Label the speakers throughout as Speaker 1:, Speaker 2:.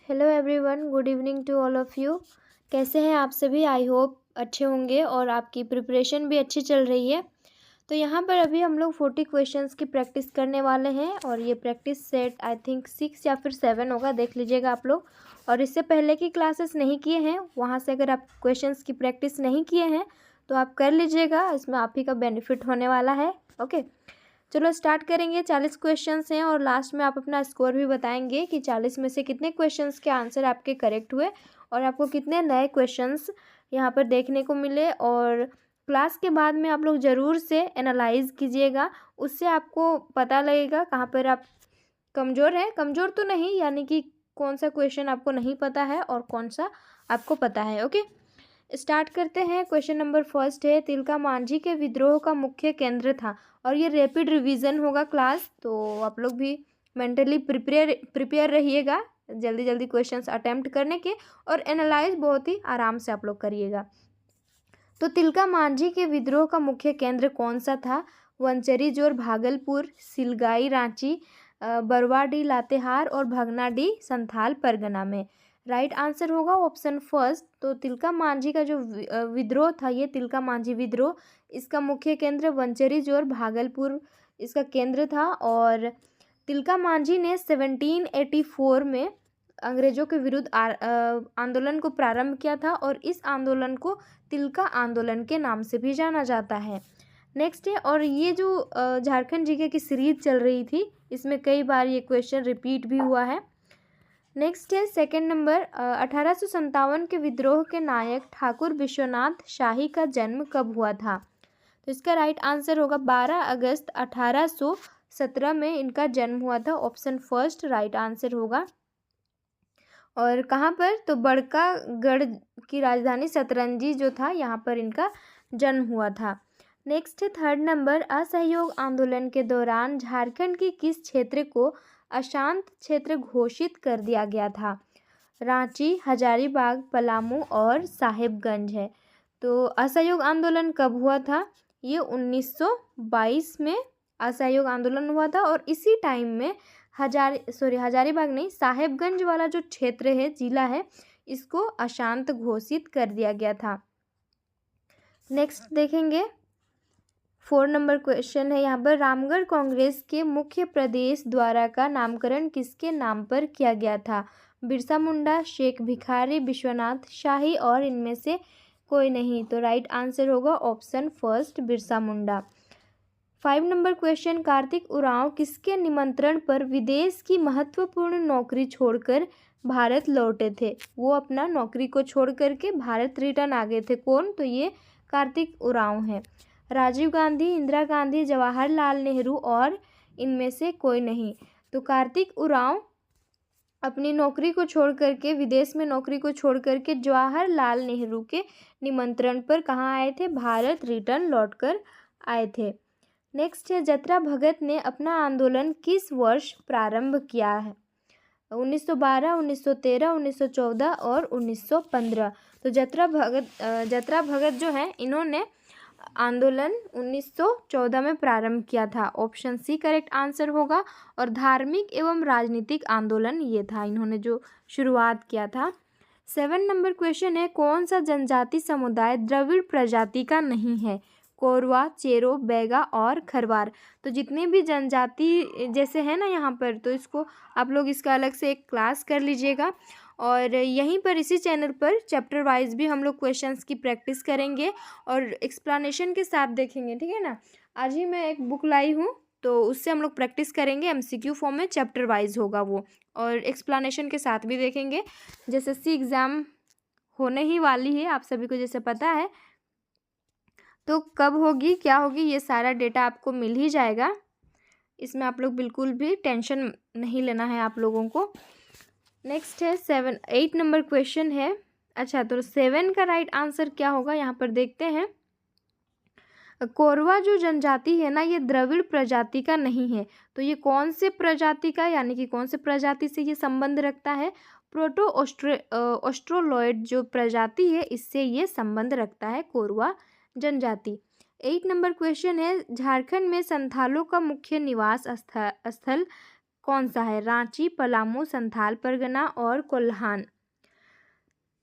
Speaker 1: Hello everyone, good evening to all of you. कैसे हैं आप सभी? आई होप अच्छे होंगे और आपकी प्रिपरेशन भी अच्छी चल रही है। तो यहाँ पर अभी हम लोग 40 क्वेश्चंस की प्रैक्टिस करने वाले हैं और ये प्रैक्टिस सेट आई थिंक 6 या फिर 7 होगा, देख लीजिएगा आप लोग। और इससे पहले की क्लासेस नहीं किए हैं, वहाँ से अगर आप क्वेश्चंस की प्रैक्टिस नहीं किए हैं तो आप कर लीजिएगा, इसमें आप ही का बेनिफिट होने वाला है। ओके, चलो स्टार्ट करेंगे। 40 क्वेश्चंस हैं और लास्ट में आप अपना स्कोर भी बताएंगे कि 40 में से कितने क्वेश्चंस के आंसर आपके करेक्ट हुए और आपको कितने नए क्वेश्चंस यहाँ पर देखने को मिले। और क्लास के बाद में आप लोग ज़रूर से एनालाइज कीजिएगा, उससे आपको पता लगेगा कहाँ पर आप कमज़ोर हैं। कमज़ोर तो नहीं, यानी कि कौन सा क्वेश्चन आपको नहीं पता है और कौन सा आपको पता है। ओके, स्टार्ट करते हैं। क्वेश्चन नंबर फर्स्ट है, तिलका मांझी के विद्रोह का मुख्य केंद्र था। और ये रैपिड रिवीजन होगा क्लास, तो आप लोग भी मेंटली प्रिपेयर रहिएगा जल्दी जल्दी क्वेश्चंस अटेम्प्ट करने के, और एनालाइज बहुत ही आराम से आप लोग करिएगा। तो तिलका मांझी के विद्रोह का मुख्य केंद्र कौन सा था? वंचरी जोर भागलपुर, सिलगाई रांची, बरवाडी लातेहार और भगनाडी संथाल परगना में। राइट आंसर होगा ऑप्शन फर्स्ट। तो तिलका मांझी का जो विद्रोह था, ये तिलका मांझी विद्रोह, इसका मुख्य केंद्र वंचरी जोर भागलपुर इसका केंद्र था। और तिलका मांझी ने 1784 में अंग्रेजों के विरुद्ध आंदोलन को प्रारंभ किया था और इस आंदोलन को तिलका आंदोलन के नाम से भी जाना जाता है। नेक्स्ट है, और ये जो झारखंड जीके की सीरीज चल रही थी, इसमें कई बार ये क्वेश्चन रिपीट भी हुआ है। नेक्स्ट है सेकंड नंबर, 1857 के विद्रोह के नायक ठाकुर विश्वनाथ शाही का जन्म कब हुआ था? तो इसका राइट आंसर होगा 12 अगस्त 1817 में इनका जन्म हुआ था। ऑप्शन फर्स्ट राइट आंसर होगा। और कहाँ पर? तो बड़कागढ़ की राजधानी सतरंजी जो था, यहाँ पर इनका जन्म हुआ था। नेक्स्ट है थर्ड नंबर, असहयोग आंदोलन के दौरान झारखंड के किस क्षेत्र को अशांत क्षेत्र घोषित कर दिया गया था? रांची, हजारीबाग, पलामू और साहेबगंज है। तो असहयोग आंदोलन कब हुआ था? ये 1922 में असहयोग आंदोलन हुआ था और इसी टाइम में हजारीबाग नहीं, साहेबगंज वाला जो क्षेत्र है, जिला है, इसको अशांत घोषित कर दिया गया था। नेक्स्ट देखेंगे, 4 नंबर क्वेश्चन है यहाँ पर, रामगढ़ कांग्रेस के मुख्य प्रदेश द्वारा का नामकरण किसके नाम पर किया गया था? बिरसा मुंडा, शेख भिखारी, विश्वनाथ शाही और इनमें से कोई नहीं। तो राइट आंसर होगा option first, Birsa Munda. 5 number question, Kartik Oraon किसके निमंत्रण पर विदेश की महत्वपूर्ण नौकरी छोड़कर भारत लौटे थे? वो अपना नौकरी को छोड़ करके भारत रिटर्न आ गए थे। कौन? तो ये कार्तिक उरांव हैं। राजीव गांधी, इंदिरा गांधी, जवाहरलाल नेहरू और इनमें से कोई नहीं। तो कार्तिक उरांव अपनी नौकरी को छोड़ करके, विदेश में नौकरी को छोड़ करके जवाहरलाल नेहरू के निमंत्रण पर कहाँ आए थे? भारत रिटर्न लौटकर आए थे। नेक्स्ट है, जत्रा भगत ने अपना आंदोलन किस वर्ष प्रारंभ किया है? 1912, 1913, 1914 और 1915। तो जत्रा भगत जो है, इन्होंने आंदोलन 1914 में प्रारंभ किया था। ऑप्शन सी करेक्ट आंसर होगा। और धार्मिक एवं राजनीतिक आंदोलन ये था, इन्होंने जो शुरुआत किया था। 7 नंबर क्वेश्चन है, कौन सा जनजाति समुदाय द्रविड़ प्रजाति का नहीं है? कोरवा, चेरो, बैगा और खरवार। तो जितने भी जनजाति जैसे है ना यहाँ पर, तो इसको आप लोग इसका अलग से एक क्लास कर लीजिएगा। और यहीं पर इसी चैनल पर चैप्टर वाइज भी हम लोग क्वेश्चंस की प्रैक्टिस करेंगे और एक्सप्लेनेशन के साथ देखेंगे, ठीक है ना। आज ही मैं एक बुक लाई हूँ, तो उससे हम लोग प्रैक्टिस करेंगे। MCQ फॉर्म में चैप्टर वाइज होगा वो, और एक्सप्लेनेशन के साथ भी देखेंगे। जैसे SSC एग्ज़ाम होने ही वाली है, आप सभी को जैसे पता है, तो कब होगी, क्या होगी, ये सारा डेटा आपको मिल ही जाएगा। इसमें आप लोग बिल्कुल भी टेंशन नहीं लेना है आप लोगों को। नेक्स्ट है 8 नंबर क्वेश्चन है। अच्छा, तो 7 का राइट आंसर क्या होगा यहाँ पर देखते हैं। कोरवा जो जनजाति है ना, ये द्रविड़ प्रजाति का नहीं है। तो ये कौन से प्रजाति का, यानी कि कौन से प्रजाति से ये संबंध रखता है? प्रोटो ऑस्ट्रोलॉइड जो प्रजाति है, इससे ये संबंध रखता है कोरवा जनजाति। 8 नंबर क्वेश्चन है, झारखंड में संथालों का मुख्य निवास स्थल कौन सा है? रांची, पलामू, संथाल परगना और कोल्हान।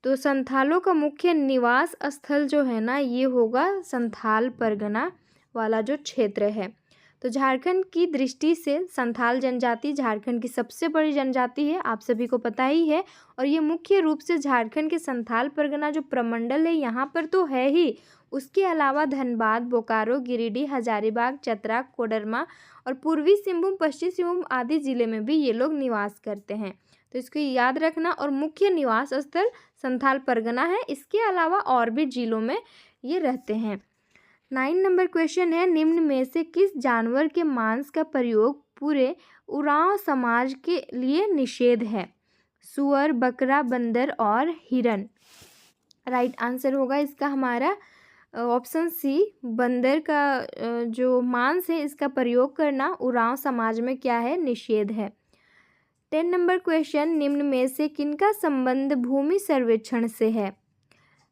Speaker 1: तो संथालों का मुख्य निवास स्थल जो है ना ये होगा संथाल परगना वाला जो क्षेत्र है। तो झारखंड की दृष्टि से संथाल जनजाति झारखंड की सबसे बड़ी जनजाति है, आप सभी को पता ही है। और ये मुख्य रूप से झारखंड के संथाल परगना जो प्रमंडल है यहाँ पर तो है ही, उसके अलावा धनबाद, बोकारो, गिरिडीह, हजारीबाग, चतरा, कोडरमा और पूर्वी सिंहभूम, पश्चिमी सिंहभूम आदि जिले में भी ये लोग निवास करते हैं। तो इसको याद रखना। और मुख्य निवास स्थल संथाल परगना है, इसके अलावा और भी जिलों में ये रहते हैं। 9 नंबर क्वेश्चन है, निम्न में से किस जानवर के मांस का प्रयोग पूरे उरांव समाज के लिए निषेध है? सुअर, बकरा, बंदर और हिरन। राइट आंसर होगा इसका हमारा ऑप्शन सी, बंदर का जो मांस है इसका प्रयोग करना उरांव समाज में क्या है? निषेध है। 10 नंबर क्वेश्चन, निम्न में से किनका संबंध भूमि सर्वेक्षण से है?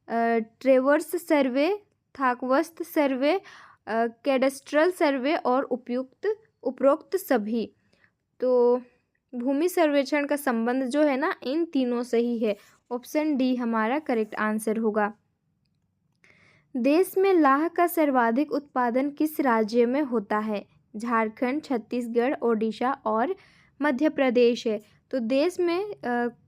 Speaker 1: ट्रेवर्स सर्वे, थाकवस्त सर्वे, कैडेस्ट्रल सर्वे और उपरोक्त सभी। तो भूमि सर्वेक्षण का संबंध जो है ना इन तीनों से ही है। ऑप्शन डी हमारा करेक्ट आंसर होगा। देश में लाह का सर्वाधिक उत्पादन किस राज्य में होता है? झारखंड, छत्तीसगढ़, ओडिशा और मध्य प्रदेश है। तो देश में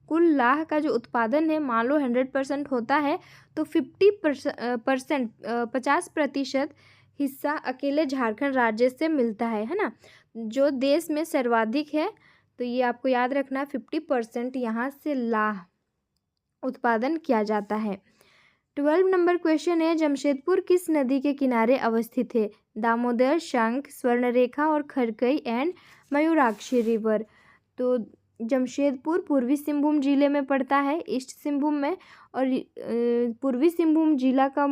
Speaker 1: कुल लाह का जो उत्पादन है मान लो 100% होता है तो 50% हिस्सा अकेले झारखंड राज्य से मिलता है ना, जो देश में सर्वाधिक है। तो ये आपको याद रखना, 50% यहाँ से लाह उत्पादन किया जाता है। 12 नंबर क्वेश्चन है, जमशेदपुर किस नदी के किनारे अवस्थित है? दामोदर, शंख, स्वर्णरेखा और खरकई एंड मयूराक्षी रिवर। तो जमशेदपुर पूर्वी सिंहभूम जिले में पड़ता है, ईस्ट सिंहभूम में। और पूर्वी सिंहभूम जिला का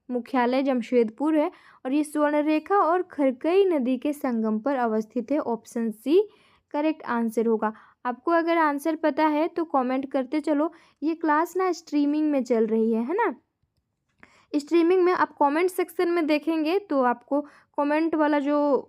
Speaker 1: मुख्यालय जमशेदपुर है और ये स्वर्णरेखा और खरकई नदी के संगम पर अवस्थित है। ऑप्शन सी करेक्ट आंसर होगा। आपको अगर आंसर पता है तो कमेंट करते चलो। ये क्लास ना स्ट्रीमिंग में चल रही है ना। स्ट्रीमिंग में आप कमेंट सेक्शन में देखेंगे तो आपको कमेंट वाला जो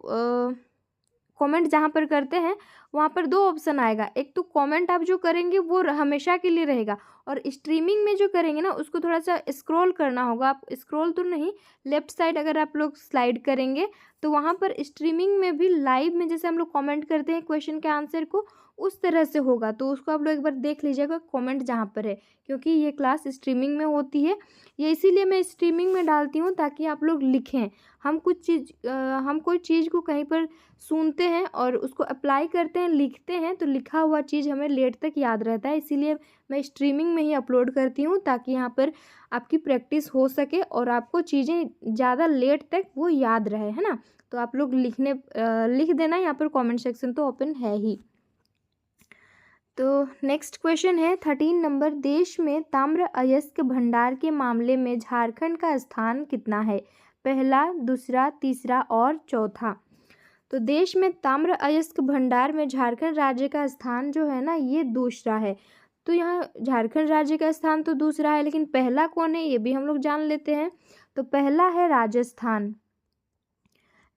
Speaker 1: कमेंट जहाँ पर करते हैं वहाँ पर 2 ऑप्शन आएगा। एक तो कमेंट आप जो करेंगे वो हमेशा के लिए रहेगा, और स्ट्रीमिंग में जो करेंगे ना उसको थोड़ा सा स्क्रॉल करना होगा। आप स्क्रॉल तो नहीं, लेफ्ट साइड अगर आप लोग स्लाइड करेंगे तो वहाँ पर स्ट्रीमिंग में भी लाइव में जैसे हम लोग कमेंट करते हैं क्वेश्चन के आंसर को, उस तरह से होगा। तो उसको आप लोग एक बार देख लीजिएगा कमेंट जहाँ पर है, क्योंकि ये क्लास स्ट्रीमिंग में होती है। ये इसीलिए मैं स्ट्रीमिंग में डालती हूँ ताकि आप लोग लिखें। हम कोई चीज़ को कहीं पर सुनते हैं और उसको अप्लाई करते हैं, लिखते हैं, तो लिखा हुआ चीज़ हमें लेट तक याद रहता है। इसीलिए मैं स्ट्रीमिंग में ही अपलोड करती हूँ ताकि यहाँ पर आपकी प्रैक्टिस हो सके और आपको चीज़ें ज़्यादा लेट तक वो याद रहे, है ना। तो आप लोग लिख देना, यहाँ पर कमेंट सेक्शन तो ओपन है ही। तो नेक्स्ट क्वेश्चन है 13 नंबर, देश में ताम्र अयस्क भंडार के मामले में झारखंड का स्थान कितना है? पहला, दूसरा, तीसरा और चौथा। तो देश में ताम्र अयस्क भंडार में झारखंड राज्य का स्थान जो है ना ये दूसरा है। तो यहाँ झारखंड राज्य का स्थान तो दूसरा है, लेकिन पहला कौन है ये भी हम लोग जान लेते हैं। तो पहला है राजस्थान।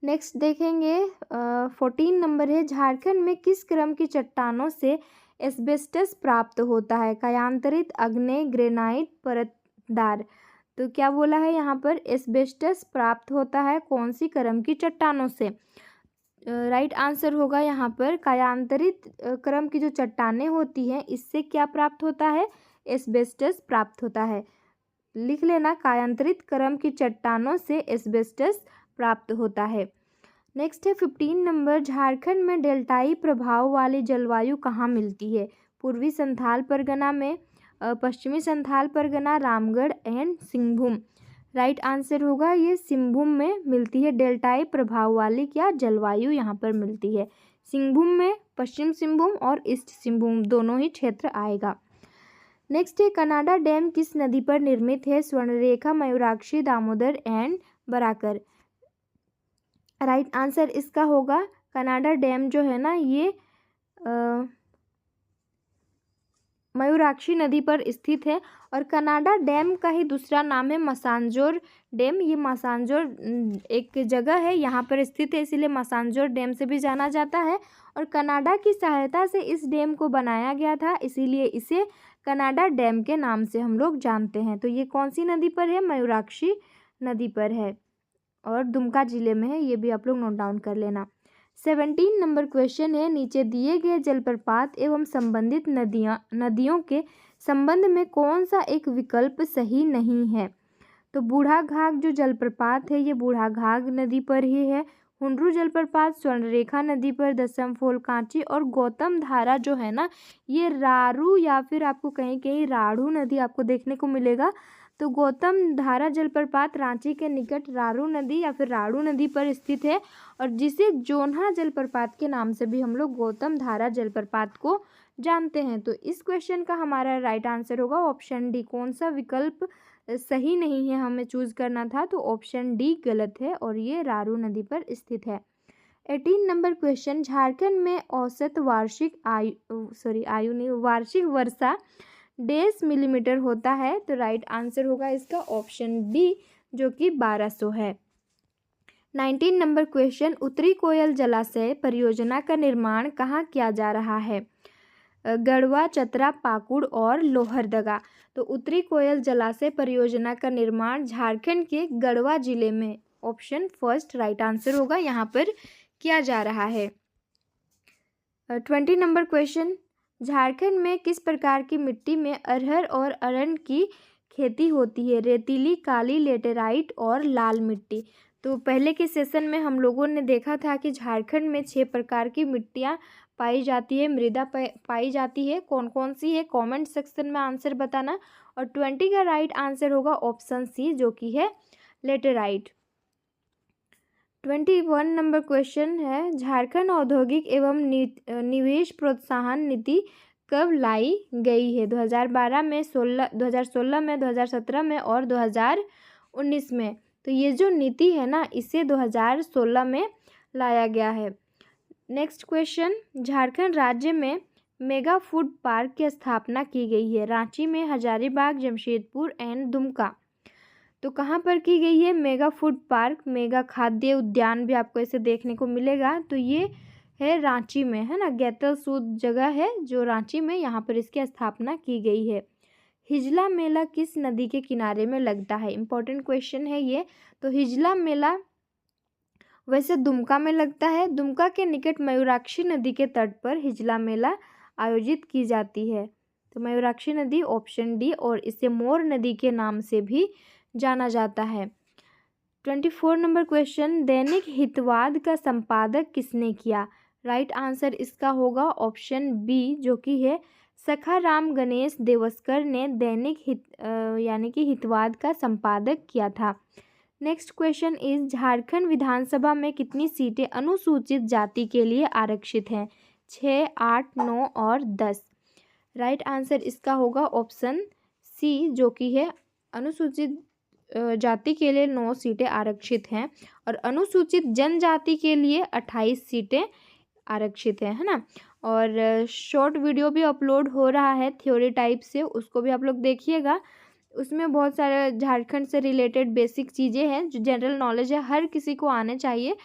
Speaker 1: नेक्स्ट देखेंगे 14 नंबर है, झारखंड में किस क्रम की चट्टानों से एस्बेस्टस प्राप्त होता है? कायांतरित, आग्नेय, ग्रेनाइट, परतदार। तो क्या बोला है यहाँ पर? एस्बेस्टस प्राप्त होता है कौन सी क्रम की चट्टानों से? राइट आंसर होगा यहाँ पर कायांतरित क्रम की जो चट्टानें होती हैं इससे क्या प्राप्त होता है? एस्बेस्टस प्राप्त होता है। लिख लेना, कायांतरित क्रम की चट्टानों से एस्बेस्टस प्राप्त होता है। नेक्स्ट है 15 नंबर, झारखंड में डेल्टाई प्रभाव वाली जलवायु कहाँ मिलती है? पूर्वी संथाल परगना में, पश्चिमी Santhal Pargana, Ramgarh and Singhbhum. Right answer होगा ये सिंहभूम में मिलती है डेल्टाई प्रभाव वाली क्या जलवायु यहाँ पर मिलती है। सिंहभूम में पश्चिम सिंहभूम और ईस्ट सिंहभूम दोनों ही क्षेत्र आएगा। नेक्स्ट है कनाडा डैम किस नदी पर निर्मित है? Swarnarekha, Mayurakshi, Damodar and Barakar. Right answer इसका होगा कनाडा डैम जो है ना ये मयूराक्षी नदी पर स्थित है। और कनाडा डैम का ही दूसरा नाम है मसांजोर डैम। ये मसांजोर एक जगह है, यहाँ पर स्थित है, इसीलिए मसांजोर डैम से भी जाना जाता है। और कनाडा की सहायता से इस डैम को बनाया गया था, इसीलिए इसे कनाडा डैम के नाम से हम लोग जानते हैं। तो ये कौन सी नदी पर है? मयूराक्षी नदी पर है और दुमका जिले में है, ये भी आप लोग नोट डाउन कर लेना। 17 नंबर क्वेश्चन है, नीचे दिए गए जलप्रपात एवं संबंधित नदियों के संबंध में कौन सा एक विकल्प सही नहीं है? तो बूढ़ाघाघ जो जलप्रपात है ये बूढ़ाघाघ नदी पर ही है। हुंड्रू जलप्रपात स्वर्णरेखा नदी पर, दसम फोल कांची और गौतम धारा जो है ना ये रारू या फिर आपको कहीं कहीं राढ़ू नदी आपको देखने को मिलेगा। तो गौतम धारा जलप्रपात रांची के निकट रारू नदी या फिर राड़ू नदी पर स्थित है और जिसे जोन्हा जलप्रपात के नाम से भी हम लोग गौतम धारा जलप्रपात को जानते हैं। तो इस क्वेश्चन का हमारा राइट आंसर होगा ऑप्शन डी। कौन सा विकल्प सही नहीं है हमें चूज करना था? तो ऑप्शन डी गलत है और ये रारू नदी पर स्थित है। 18 नंबर क्वेश्चन, झारखंड में औसत वार्षिक वार्षिक वर्षा 1.5 मिलीमीटर होता है। तो राइट आंसर होगा इसका ऑप्शन बी जो कि 1200 है। 19 नंबर क्वेश्चन, उत्तरी कोयल जलाशय परियोजना का निर्माण कहाँ किया जा रहा है? गढ़वा, चतरा, पाकुड़ और लोहरदगा। तो उत्तरी कोयल जलाशय परियोजना का निर्माण झारखंड के गढ़वा जिले में, ऑप्शन फर्स्ट राइट आंसर होगा, यहाँ पर किया जा रहा है। 20 नंबर क्वेश्चन, झारखंड में किस प्रकार की मिट्टी में अरहर और अरंड की खेती होती है? रेतीली, काली, लेटेराइट और लाल मिट्टी। तो पहले के सेशन में हम लोगों ने देखा था कि झारखंड में 6 प्रकार की मिट्टियाँ पाई जाती है, मृदा पाई जाती है। कौन कौन सी है? कमेंट सेक्शन में आंसर बताना। और 20 का राइट आंसर होगा ऑप्शन सी जो कि है लेटेराइट। 21 नंबर क्वेश्चन है, झारखंड औद्योगिक एवं निवेश प्रोत्साहन नीति कब लाई गई है? 2012 में, 2016 में, 2017 में और 2019 में। तो ये जो नीति है ना इसे 2016 में लाया गया है। नेक्स्ट क्वेश्चन, झारखंड राज्य में मेगा फूड पार्क की स्थापना की गई है। रांची में, हजारीबाग, जमशेदपुर एंड दुमका। तो कहाँ पर की गई है मेगा फूड पार्क? मेगा खाद्य उद्यान भी आपको ऐसे देखने को मिलेगा। तो ये है रांची में, है ना, गैतल सूद जगह है जो रांची में, यहाँ पर इसकी स्थापना की गई है। हिजला मेला किस नदी के किनारे में लगता है? इंपॉर्टेंट क्वेश्चन है ये। तो हिजला मेला वैसे दुमका में लगता है। दुमका के निकट मयूराक्षी नदी के तट पर हिजला मेला आयोजित की जाती है। तो मयूराक्षी नदी ऑप्शन डी, और इसे मोर नदी के नाम से भी जाना जाता है। 24 नंबर क्वेश्चन, दैनिक हितवाद का संपादक किसने किया? राइट आंसर इसका होगा ऑप्शन बी जो कि है सखाराम गणेश देवस्कर ने दैनिक यानी कि हितवाद का संपादक किया था। नेक्स्ट क्वेश्चन इज, झारखंड विधानसभा में कितनी सीटें अनुसूचित जाति के लिए आरक्षित हैं? 6, 8, 9 और 10। राइट आंसर इसका होगा ऑप्शन सी जो कि है अनुसूचित जाति के लिए 9 सीटें आरक्षित हैं और अनुसूचित जनजाति के लिए 28 सीटें आरक्षित हैं, है ना। और शॉर्ट वीडियो भी अपलोड हो रहा है थ्योरी टाइप से, उसको भी आप लोग देखिएगा। उसमें बहुत सारे झारखंड से रिलेटेड बेसिक चीज़ें हैं जो जनरल नॉलेज है, हर किसी को आने चाहिए।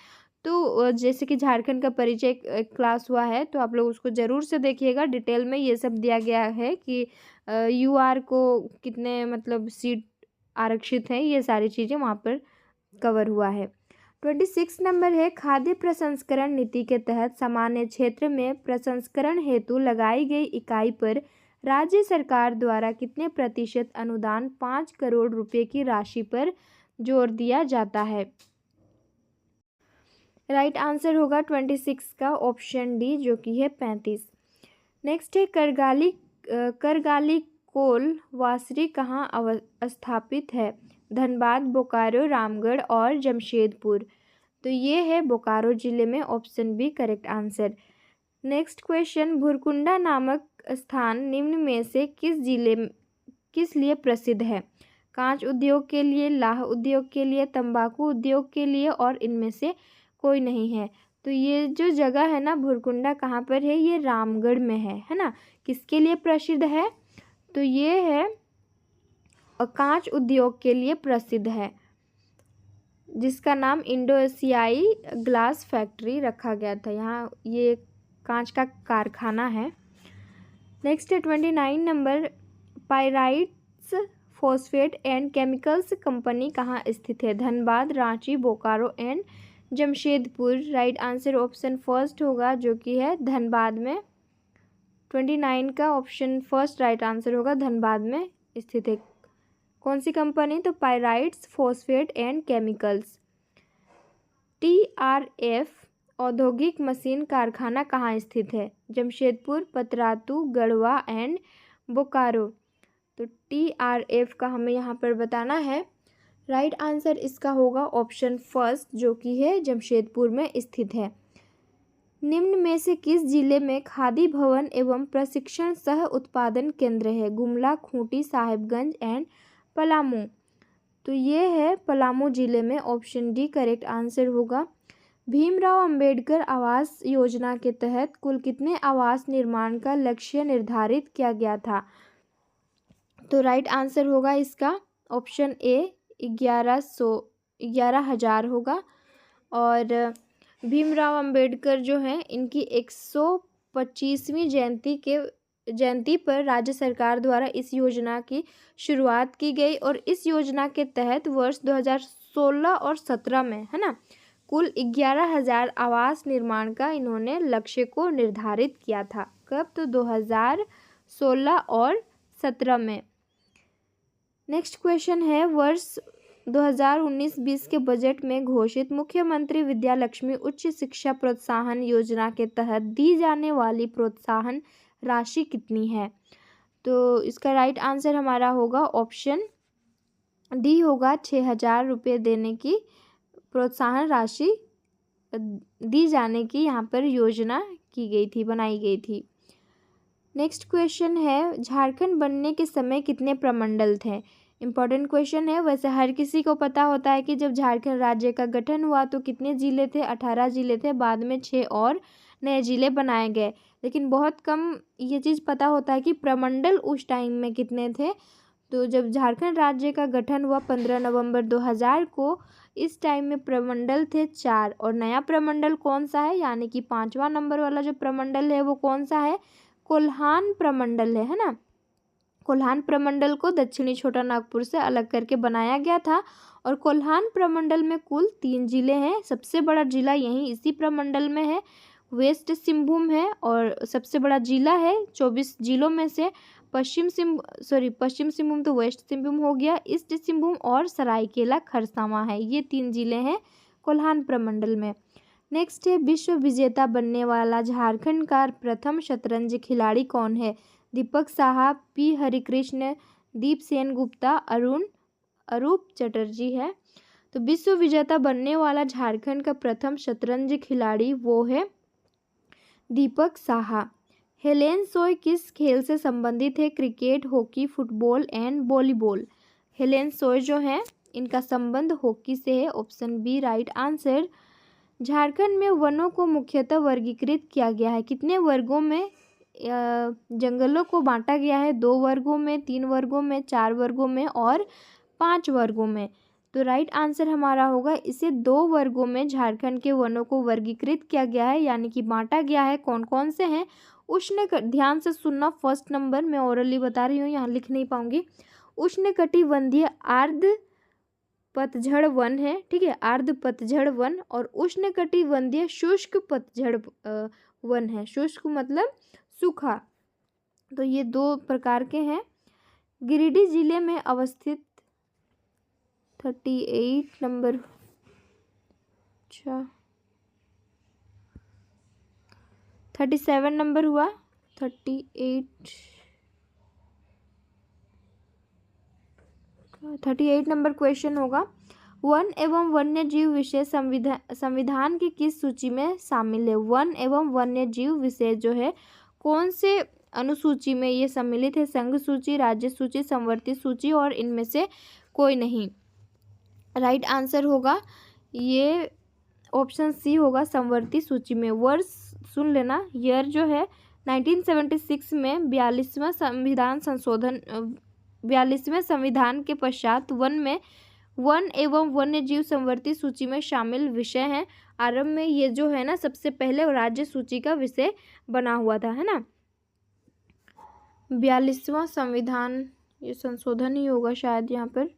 Speaker 1: तो जैसे कि झारखंड का परिचय क्लास हुआ है तो आप लोग उसको ज़रूर से देखिएगा। डिटेल में ये सब दिया गया है कि यूआर को कितने मतलब सीट आरक्षित हैं, ये सारी चीज़ें वहाँ पर कवर हुआ है। 26 नंबर है, खाद्य प्रसंस्करण नीति के तहत सामान्य क्षेत्र में प्रसंस्करण हेतु लगाई गई इकाई पर राज्य सरकार द्वारा कितने प्रतिशत अनुदान 5 करोड़ रुपए की राशि पर जोर दिया जाता है? राइट आंसर होगा 26 का ऑप्शन डी जो कि है 35। नेक्स्ट है, करगाली कोल वासरी कहाँ स्थापित है? धनबाद, बोकारो, रामगढ़ और जमशेदपुर। तो ये है बोकारो जिले में, option B correct answer. Next question, Bhurkunda नामक स्थान निम्न में से किस लिए प्रसिद्ध है? कांच उद्योग के लिए, लाह उद्योग के लिए, तंबाकू उद्योग के लिए और इनमें से कोई नहीं है। तो ये जो जगह है ना भुरकुंडा कहाँ पर है? ये रामगढ़ में है ना। किसके लिए प्रसिद्ध है? तो ये है कांच उद्योग के लिए प्रसिद्ध है, जिसका नाम इंडो एशियाई ग्लास फैक्ट्री रखा गया था। यहाँ ये कांच का कारखाना है। नेक्स्ट है 29 number, pyrites phosphate and chemicals company कहाँ स्थित है? Dhanbad, Ranchi, Bokaro and Jamshedpur. Right answer option first होगा, जो कि है धनबाद में। 29 का ऑप्शन फर्स्ट राइट आंसर होगा, धनबाद में स्थित है। कौन सी कंपनी? तो pyrites phosphate and chemicals. TRF औद्योगिक मशीन कारखाना कहाँ स्थित है? जमशेदपुर, पतरातू, गढ़वा एंड बोकारो। तो TRF का हमें यहाँ पर बताना है। राइट आंसर इसका होगा ऑप्शन फर्स्ट, जो कि है जमशेदपुर में स्थित है। निम्न में से किस जिले में खादी भवन एवं प्रशिक्षण सह उत्पादन केंद्र है? गुमला, खूंटी, साहिबगंज एंड पलामू। तो ये है पलामू जिले में। ऑप्शन डी करेक्ट आंसर होगा। भीमराव अंबेडकर आवास योजना के तहत कुल कितने आवास निर्माण का लक्ष्य निर्धारित किया गया था? तो राइट आंसर होगा इसका ऑप्शन ए 11,000 होगा। और भीमराव अंबेडकर जो हैं, इनकी 125वीं जयंती पर राज्य सरकार द्वारा इस योजना की शुरुआत की गई और इस योजना के तहत वर्ष 2016 और 17 में, है ना, कुल 11,000 आवास निर्माण का इन्होंने लक्ष्य को निर्धारित किया था। कब? तो 2016 और 17 में। नेक्स्ट क्वेश्चन है, वर्ष 2019-20 के बजट में घोषित मुख्यमंत्री विद्यालक्ष्मी उच्च शिक्षा प्रोत्साहन योजना के तहत दी जाने वाली प्रोत्साहन राशि कितनी है? तो इसका राइट आंसर हमारा होगा ऑप्शन डी होगा। 6,000 रुपये देने की प्रोत्साहन राशि दी जाने की यहाँ पर योजना की गई थी, बनाई गई थी। नेक्स्ट क्वेश्चन है, झारखंड बनने के समय कितने प्रमंडल थे? इम्पॉर्टेंट क्वेश्चन है। वैसे हर किसी को पता होता है कि जब झारखंड राज्य का गठन हुआ तो कितने ज़िले थे? 18 ज़िले थे। बाद में 6 और नए ज़िले बनाए गए, लेकिन बहुत कम ये चीज़ पता होता है कि प्रमंडल उस टाइम में कितने थे। तो जब झारखंड राज्य का गठन हुआ 15 नवंबर 2000 को, इस टाइम में प्रमंडल थे 4। और नया प्रमंडल कौन सा है, यानी कि 5वां नंबर वाला जो प्रमंडल है वो कौन सा है? कोल्हान प्रमंडल है ना। कोल्हान प्रमंडल को दक्षिणी छोटा नागपुर से अलग करके बनाया गया था। और कोल्हान प्रमंडल में कुल 3 जिले हैं। सबसे बड़ा जिला यहीं इसी प्रमंडल में है, वेस्ट सिंहभूम है। और सबसे बड़ा जिला है 24 जिलों में से पश्चिम सिंहभूम तो वेस्ट सिंहभूम हो गया, ईस्ट सिंहभूम और सरायकेला खरसावां है। ये 3 जिले हैं कोल्हान प्रमंडल में। नेक्स्ट है, विश्व विजेता बनने वाला झारखंड का प्रथम शतरंज खिलाड़ी कौन है? दीपक साहा, पी हरिकृष्ण, दीप सेन गुप्ता, अरूप चटर्जी है। तो विश्व विजेता बनने वाला झारखंड का प्रथम शतरंज खिलाड़ी वो है दीपक साहा। हेलेन सोय किस खेल से संबंधित है? Cricket, hockey, football and volleyball. हेलेन सोय जो है, इनका संबंध हॉकी से है। Option B right answer. Jharkhand में वनों को मुख्यतः वर्गीकृत किया गया है। कितने वर्गों में जंगलों को बांटा गया है? 2 वर्गों में, 3 वर्गों में, 4 वर्गों में और 5 वर्गों में। तो राइट आंसर हमारा होगा इसे 2 वर्गों में झारखंड के वनों को वर्गीकृत किया गया है, यानी कि बांटा गया है। कौन कौन से हैं? ध्यान से सुनना, फर्स्ट नंबर मैं ओरली बता रही हूँ, यहाँ लिख नहीं पाऊंगी। उष्णकटिबंधीय आर्द्र पतझड़ वन है, ठीक है, आर्द्र पतझड़ वन। और उष्णकटिबंधीय शुष्क पतझड़ वन है। शुष्क मतलब सूखा। तो ये 2 प्रकार के हैं। गिरिडीह जिले में अवस्थित 38 नंबर, अच्छा 37 नंबर हुआ, 38 नंबर क्वेश्चन होगा। वन एवं वन्य जीव विषय संविधान की किस सूची में शामिल है? वन एवं वन्य जीव विषय जो है कौन से अनुसूची में ये सम्मिलित है? संघ सूची, राज्य सूची, समवर्ती सूची और इनमें से कोई नहीं। राइट आंसर होगा ये ऑप्शन सी होगा, समवर्ती सूची में। वर्ष सुन लेना, ईयर जो है 1976 में 42वां संविधान के पश्चात वन एवं वन्य जीव संवर्ती सूची में शामिल विषय हैं। आरंभ में ये जो है ना सबसे पहले राज्य सूची का विषय बना हुआ था, है ना। 42वां संविधान, ये संशोधन ही होगा शायद यहाँ पर।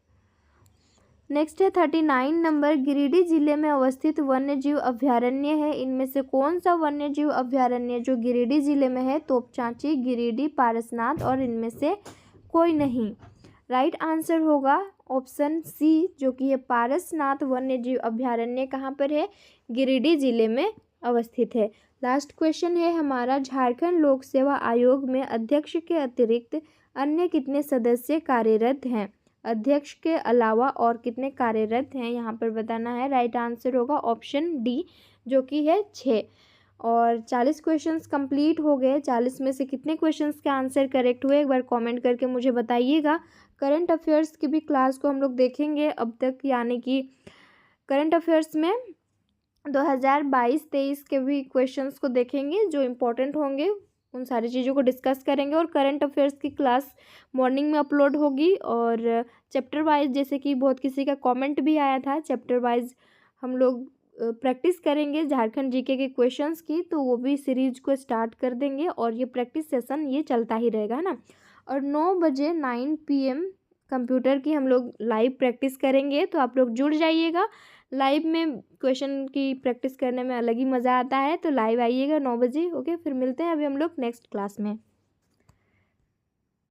Speaker 1: नेक्स्ट है 39 नंबर, गिरिडीह जिले में अवस्थित वन्य जीव अभ्यारण्य है। इनमें से कौन सा वन्य जीव अभ्यारण्य जो गिरिडीह जिले में है? तोपचांची, गिरिडीह, पारसनाथ और इनमें से कोई नहीं। राइट आंसर होगा ऑप्शन सी, जो कि ये पारसनाथ वन्य जीव अभ्यारण्य कहाँ पर है? गिरिडीह जिले में अवस्थित है। लास्ट क्वेश्चन है हमारा, झारखंड लोक सेवा आयोग में अध्यक्ष के अतिरिक्त अन्य कितने सदस्य कार्यरत हैं? अध्यक्ष के अलावा और कितने कार्यरत हैं यहाँ पर बताना है। राइट आंसर होगा ऑप्शन डी, जो कि है 6। और 40 क्वेश्चंस कंप्लीट हो गए। 40 में से कितने क्वेश्चंस के आंसर करेक्ट हुए एक बार कमेंट करके मुझे बताइएगा। करंट अफेयर्स की भी क्लास को हम लोग देखेंगे अब तक, यानी कि करंट अफेयर्स में 2022-23 के भी क्वेश्चंस को देखेंगे जो इम्पोर्टेंट होंगे, उन सारी चीज़ों को डिस्कस करेंगे। और करंट अफेयर्स की क्लास मॉर्निंग में अपलोड होगी। और चैप्टर वाइज, जैसे कि बहुत किसी का कमेंट भी आया था, चैप्टर वाइज हम लोग प्रैक्टिस करेंगे झारखंड जीके के क्वेश्चंस की, तो वो भी सीरीज को स्टार्ट कर देंगे और ये प्रैक्टिस सेशन ये चलता ही रहेगा, है ना। और 9 बजे 9 PM कंप्यूटर की हम लोग लाइव प्रैक्टिस करेंगे, तो आप लोग जुड़ जाइएगा। लाइव में क्वेश्चन की प्रैक्टिस करने में अलग ही मज़ा आता है, तो लाइव आइएगा 9 बजे। ओके, फिर मिलते हैं अभी हम लोग नेक्स्ट क्लास में।